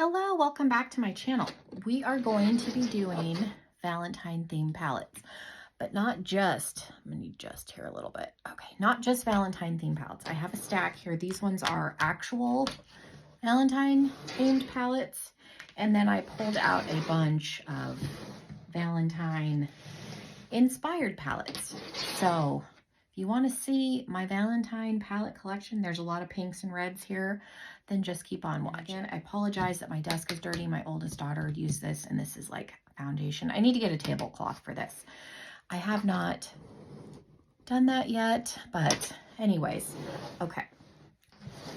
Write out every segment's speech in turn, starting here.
Hello, welcome back to my channel. We are going to be doing Valentine themed palettes, but not just, I'm gonna adjust here a little bit. Okay, not just Valentine themed palettes. I have a stack here. These ones are actual Valentine themed palettes. And then I pulled out a bunch of Valentine inspired palettes. So if you want to see my Valentine palette collection, there's a lot of pinks and reds here, then just keep on watching. I apologize that my desk is dirty. My oldest daughter would use this, and this is like foundation. I need to get a tablecloth for this. I have not done that yet, but anyways, okay.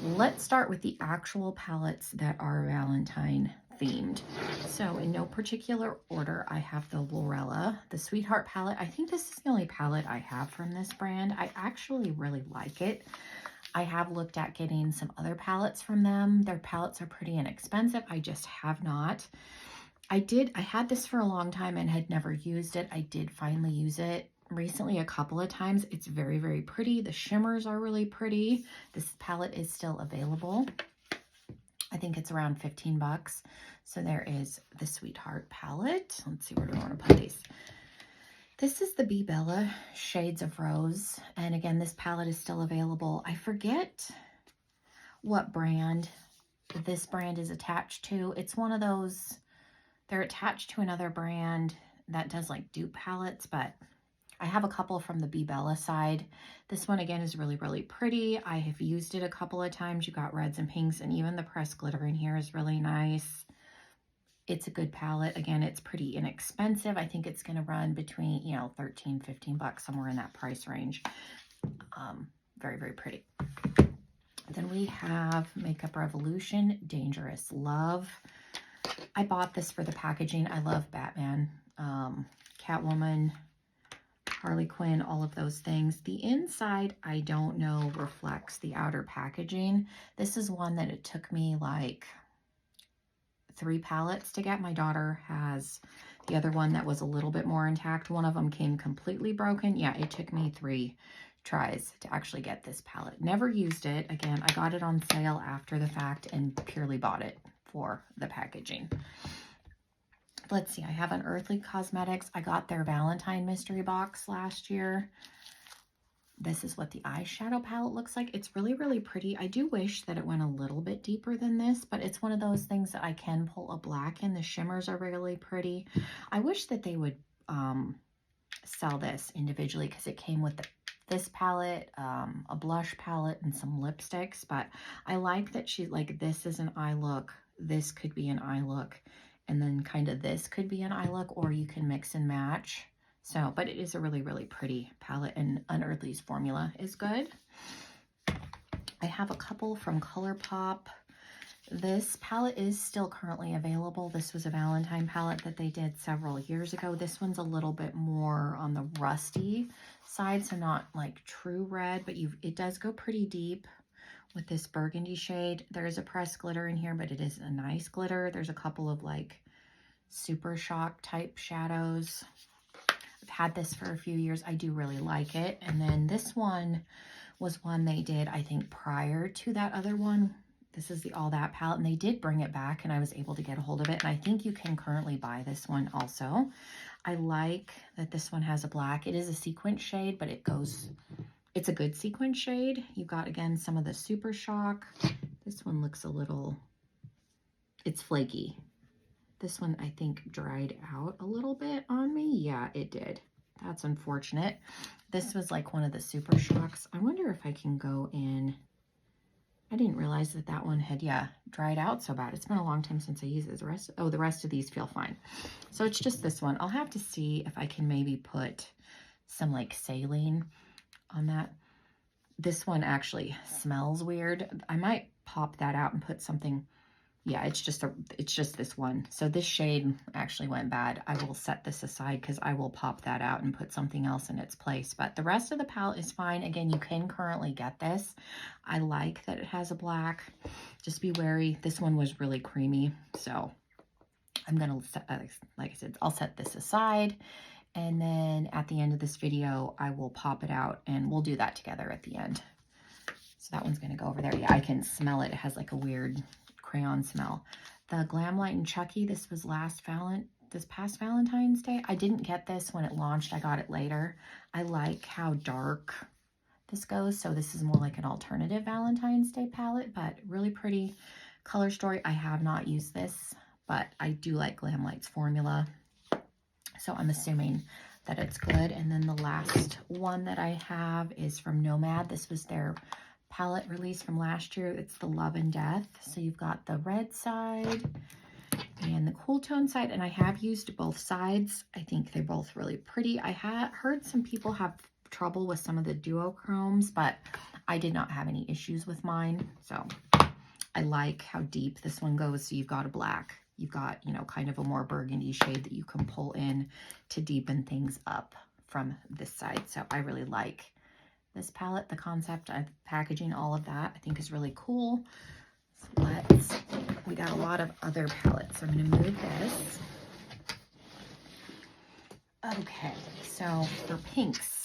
Let's start with the actual palettes that are Valentine themed. So in no particular order, I have the Lorella, the Sweetheart palette. I think this is the only palette I have from this brand. I actually really like it. I have looked at getting some other palettes from them. Their palettes are pretty inexpensive. I just have not. I had this for a long time and had never used it. I did finally use it recently a couple of times. It's very, very pretty. The shimmers are really pretty. This palette is still available. I think it's around 15 bucks. So there is the Sweetheart palette. Let's see, where do I want to put these? This is the Be Bella Shades of Rose. And again, this palette is still available. I forget what brand this brand is attached to. It's one of those, they're attached to another brand that does like dupe palettes, but I have a couple from the Be Bella side. This one again is really, really pretty. I have used it a couple of times. You got reds and pinks, and even the pressed glitter in here is really nice. It's a good palette. Again, it's pretty inexpensive. I think it's going to run between, 13, 15 bucks, somewhere in that price range. Very, very pretty. Then we have Makeup Revolution, Dangerous Love. I bought this for the packaging. I love Batman, Catwoman, Harley Quinn, all of those things. The inside, I don't know, reflects the outer packaging. This is one that it took me like 3 palettes to get. My daughter has the other one that was a little bit more intact. One of them came completely broken. Yeah, it took me 3 tries to actually get this palette. Never used it. Again, I got it on sale after the fact and purely bought it for the packaging. Let's see, I have Unearthly Cosmetics. I got their Valentine mystery box last year. This is what the eyeshadow palette looks like. It's really, really pretty. I do wish that it went a little bit deeper than this, but it's one of those things that I can pull a black in. The shimmers are really pretty. I wish that they would sell this individually, because it came with this palette, a blush palette, and some lipsticks. But I like that she's like, this is an eye look, this could be an eye look, and then kind of this could be an eye look, or you can mix and match. So, but it is a really, really pretty palette, and Unearthly's formula is good. I have a couple from ColourPop. This palette is still currently available. This was a Valentine palette that they did several years ago. This one's a little bit more on the rusty side, so not like true red, but it does go pretty deep with this burgundy shade. There is a pressed glitter in here, but it is a nice glitter. There's a couple of like Super Shock type shadows. I've had this for a few years. I do really like it. And then this one was one they did, I think, prior to that other one. This is the All That palette, and they did bring it back, and I was able to get a hold of it. And I think you can currently buy this one also. I like that this one has a black. It is a sequin shade, but it's a good sequin shade. You've got, again, some of the Super Shock. This one looks a little, it's flaky. This one, I think, dried out a little bit on me. Yeah, it did. That's unfortunate. This was like one of the Super Shocks. I wonder if I can go in. I didn't realize that that one had, dried out so bad. It's been a long time since I used it. The rest of these feel fine. So it's just this one. I'll have to see if I can maybe put some like saline on that. This one actually smells weird. I might pop that out and put something. Yeah, it's just this one. So this shade actually went bad. I will set this aside because I will pop that out and put something else in its place. But the rest of the palette is fine. Again, you can currently get this. I like that it has a black. Just be wary. This one was really creamy. So I'm going to, like I said, I'll set this aside. And then at the end of this video, I will pop it out, and we'll do that together at the end. So that one's going to go over there. Yeah, I can smell it. It has like a weird crayon smell. the Glam Light and Chucky. This was this past Valentine's Day. I didn't get this when it launched. I got it later. I like how dark this goes. So this is more like an alternative Valentine's Day palette, but really pretty color story. I have not used this, but I do like Glam Light's formula. So I'm assuming that it's good. And then the last one that I have is from Nomad. This was their palette release from last year. It's the Love and Death. So you've got the red side and the cool tone side, and I have used both sides. I think they're both really pretty. I had heard some people have trouble with some of the duochromes, but I did not have any issues with mine. So I like how deep this one goes. So you've got a black, you've got, you know, kind of a more burgundy shade that you can pull in to deepen things up from this side. So I really like this palette. The concept of packaging, all of that, I think is really cool. So we got a lot of other palettes. So I'm going to move this. Okay, so for pinks,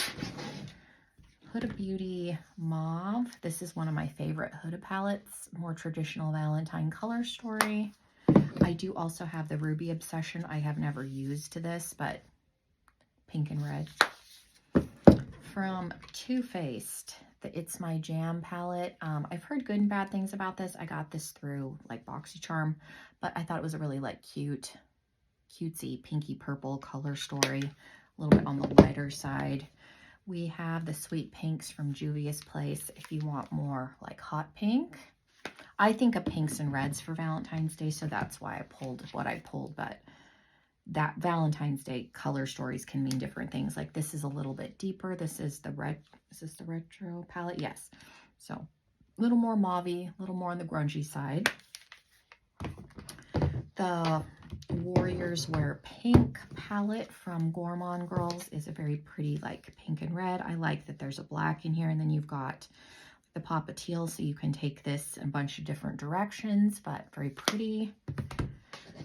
Huda Beauty Mauve. This is one of my favorite Huda palettes, more traditional Valentine color story. I do also have the Ruby Obsession. I have never used this, but pink and red. From Too Faced, the It's My Jam palette. I've heard good and bad things about this. I got this through like BoxyCharm, but I thought it was a really like cutesy pinky purple color story, a little bit on the lighter side. We have the Sweet Pinks from Juvia's Place if you want more like hot pink. I think of pinks and reds for Valentine's Day, so that's why I pulled what I pulled, but that Valentine's Day color stories can mean different things. Like this is a little bit deeper. This is the red. Is this the retro palette? Yes. So a little more mauvey, a little more on the grungy side. The Warriors Wear Pink palette from Gourmand Girls is a very pretty like pink and red. I like that there's a black in here, and then you've got the pop of teal, so you can take this in a bunch of different directions, but very pretty.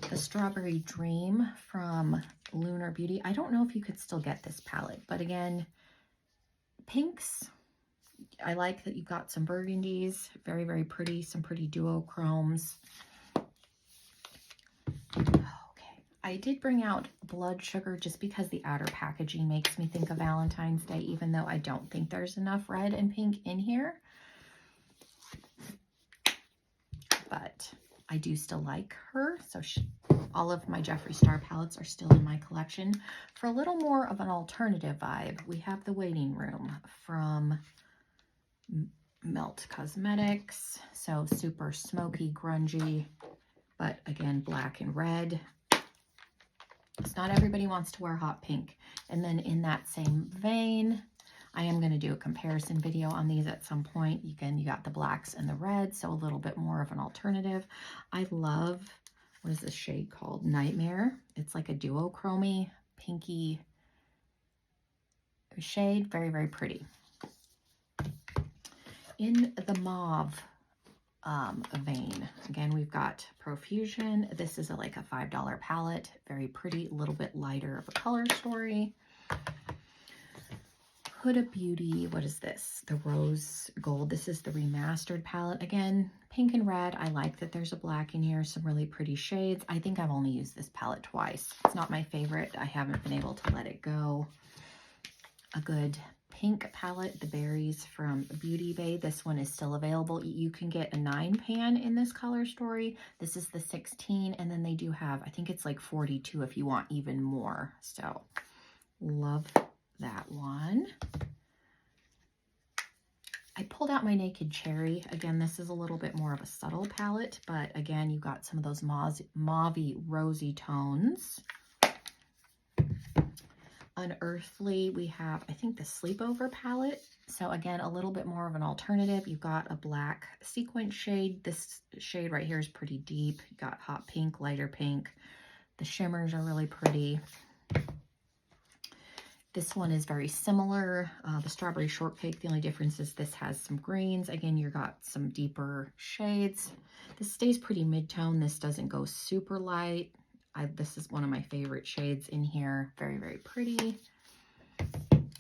The Strawberry Dream from Lunar Beauty. I don't know if you could still get this palette, but again, pinks. I like that you've got some burgundies, very, very pretty, some pretty duochromes. Okay, I did bring out Blood Sugar just because the outer packaging makes me think of Valentine's Day, even though I don't think there's enough red and pink in here. But I do still like her, so all of my Jeffree Star palettes are still in my collection. For a little more of an alternative vibe, we have the Waiting Room from Melt Cosmetics. So super smoky, grungy, but again, black and red. It's not everybody wants to wear hot pink. And then in that same vein, I am going to do a comparison video on these at some point. Again, you got the blacks and the reds, so a little bit more of an alternative. I love, what is this shade called? Nightmare. It's like a duochromy, pinky shade. Very, very pretty. In the mauve vein, again, we've got Profusion. This is like a $5 palette. Very pretty, a little bit lighter of a color story. Huda Beauty, what is this? The Rose Gold. This is the remastered palette. Again, pink and red. I like that there's a black in here, some really pretty shades. I think I've only used this palette twice. It's not my favorite. I haven't been able to let it go. A good pink palette, the Berries from Beauty Bay. This one is still available. You can get a 9-pan in this color story. This is the 16, and then they do have, I think it's like 42 if you want even more. So, love that one. I pulled out my Naked Cherry. Again, this is a little bit more of a subtle palette, but again, you got some of those mauvey rosy tones. Unearthly, we have, I think, the Sleepover palette. So again, a little bit more of an alternative. You've got a black sequin shade. This shade right here is pretty deep. You got hot pink, lighter pink. The shimmers are really pretty. This one is very similar. The Strawberry Shortcake, the only difference is this has some greens. Again, you got some deeper shades. This stays pretty mid-tone. This doesn't go super light. This is one of my favorite shades in here. Very, very pretty.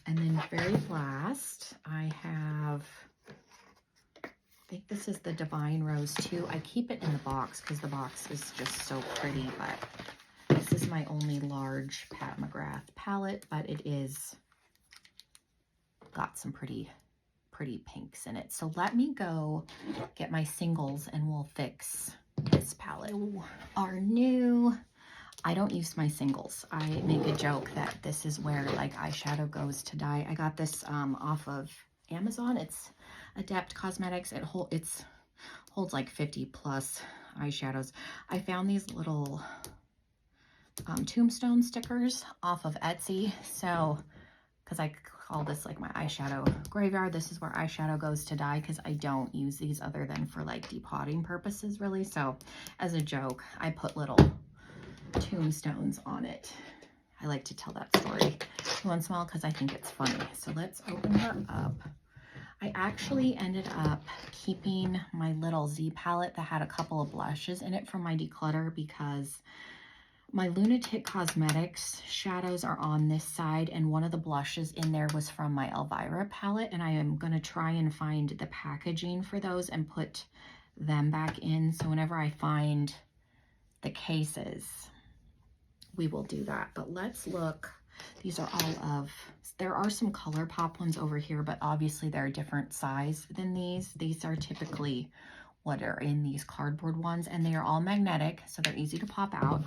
And then very last, I have think this is the Divine Rose too. I keep it in the box because the box is just so pretty, but this is my only large Pat McGrath palette, but it is got some pretty pinks in it. So let me go get my singles and we'll fix this palette. Our new, I don't use my singles. I make a joke that this is where like eyeshadow goes to die. I got this off of Amazon. It's Adept Cosmetics. It holds like 50 plus eyeshadows. I found these little tombstone stickers off of Etsy. So, because I call this like my eyeshadow graveyard. This is where eyeshadow goes to die because I don't use these other than for like depotting purposes really. So as a joke, I put little tombstones on it. I like to tell that story once in a while because I think it's funny. So let's open her up. I actually ended up keeping my little Z palette that had a couple of blushes in it from my declutter because my Lunatic Cosmetics shadows are on this side, and one of the blushes in there was from my Elvira palette, and I am going to try and find the packaging for those and put them back in. So whenever I find the cases, we will do that. But let's look. These are all of, there are some ColourPop ones over here, but obviously they're a different size than these. These are typically what are in these cardboard ones, and they are all magnetic, so they're easy to pop out.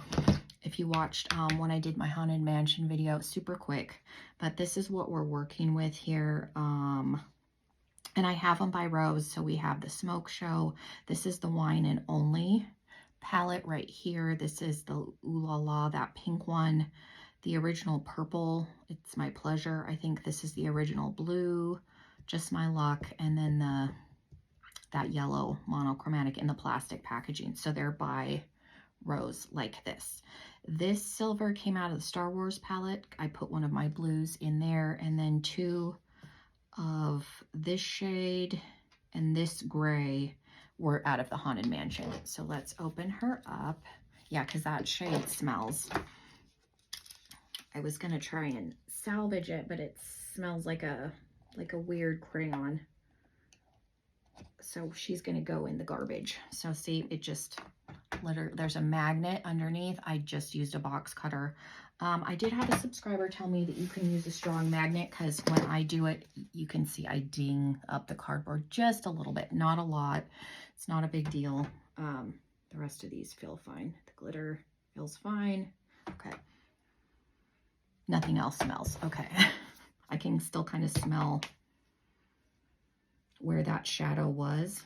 If you watched when I did my Haunted Mansion video, super quick, but this is what we're working with here. And I have them by rows. So we have the Smoke Show. This is the Wine and Only palette right here. This is the Ooh La La, that pink one. The original purple, It's My Pleasure. I think this is the original blue, Just My Luck. And then that yellow monochromatic in the plastic packaging. So they're by rows like this. This silver came out of the Star Wars palette. I put one of my blues in there, and then two of this shade and this gray were out of the Haunted Mansion. So let's open her up. Yeah, because that shade smells. I was gonna try and salvage it, but it smells like a weird crayon. So she's gonna go in the garbage. So see, it just there's a magnet underneath. I just used a box cutter. I did have a subscriber tell me that you can use a strong magnet because when I do it, you can see I ding up the cardboard just a little bit, not a lot. It's not a big deal. The rest of these feel fine. The glitter feels fine. Okay. Nothing else smells. Okay. I can still kind of smell where that shadow was.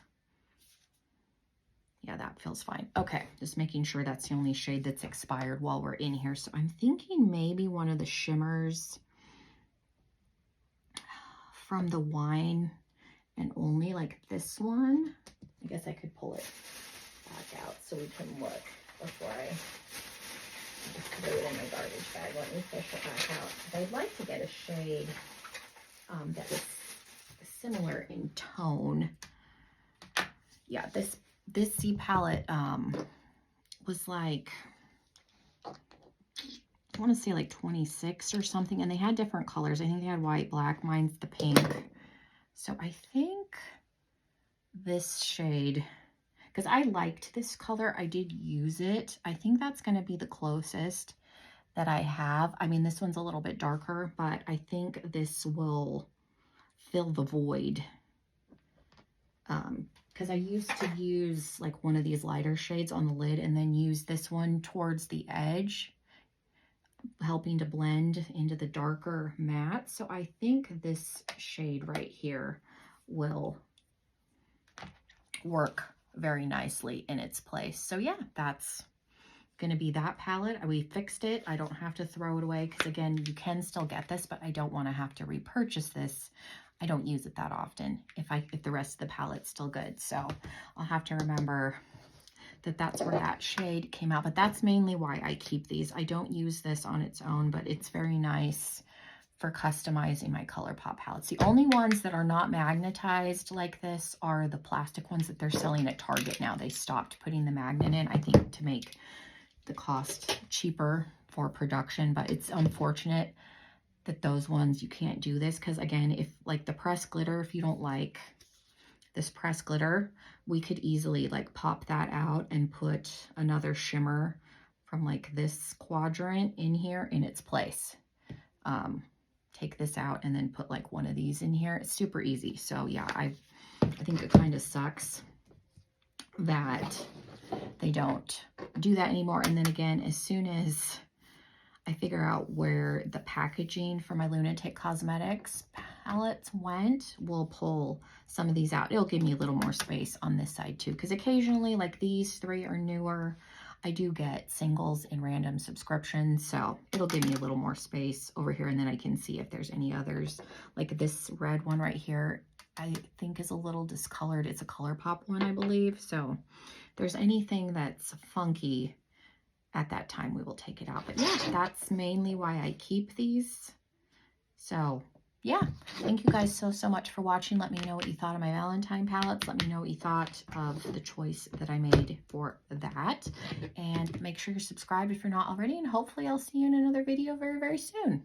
Yeah, that feels fine. Okay, just making sure that's the only shade that's expired while we're in here. So I'm thinking maybe one of the shimmers from the Wine and Only, like this one. I guess I could pull it back out so we can look before I just throw it in my garbage bag. Let me fish it back out. I'd like to get a shade that is similar in tone. Yeah, this Z palette was like, I want to say like 26 or something, and they had different colors. I think they had white, black, mine's the pink. So I think this shade, because I liked this color, I did use it. I think that's going to be the closest that I have. I mean, this one's a little bit darker, but I think this will fill the void. Because I used to use like one of these lighter shades on the lid and then use this one towards the edge, helping to blend into the darker matte. So I think this shade right here will work very nicely in its place. So yeah, that's going to be that palette. We fixed it. I don't have to throw it away because again, you can still get this, but I don't want to have to repurchase this. I don't use it that often if the rest of the palette's still good. So I'll have to remember that that's where that shade came out. But that's mainly why I keep these. I don't use this on its own, but it's very nice for customizing my ColourPop palettes. The only ones that are not magnetized like this are the plastic ones that they're selling at Target now. They stopped putting the magnet in, I think, to make the cost cheaper for production, but it's unfortunate that those ones you can't do this because again, if like the pressed glitter, if you don't like, this pressed glitter, we could easily like pop that out and put another shimmer from like this quadrant in here in its place. Take this out and then put like one of these in here. It's super easy. So yeah, I think it kind of sucks that they don't do that anymore. And then again, as soon as I figure out where the packaging for my Lunatic Cosmetics palettes went, we'll pull some of these out. It'll give me a little more space on this side too, because occasionally, like these 3 are newer. I do get singles and random subscriptions, so it'll give me a little more space over here, and then I can see if there's any others. Like this red one right here, I think is a little discolored. It's a ColourPop one, I believe. So if there's anything that's funky at that time, we will take it out. But yeah, that's mainly why I keep these. So yeah, thank you guys so much for watching. Let me know what you thought of my Valentine palettes. Let me know what you thought of the choice that I made for that. And make sure you're subscribed if you're not already. And hopefully I'll see you in another video very, very soon.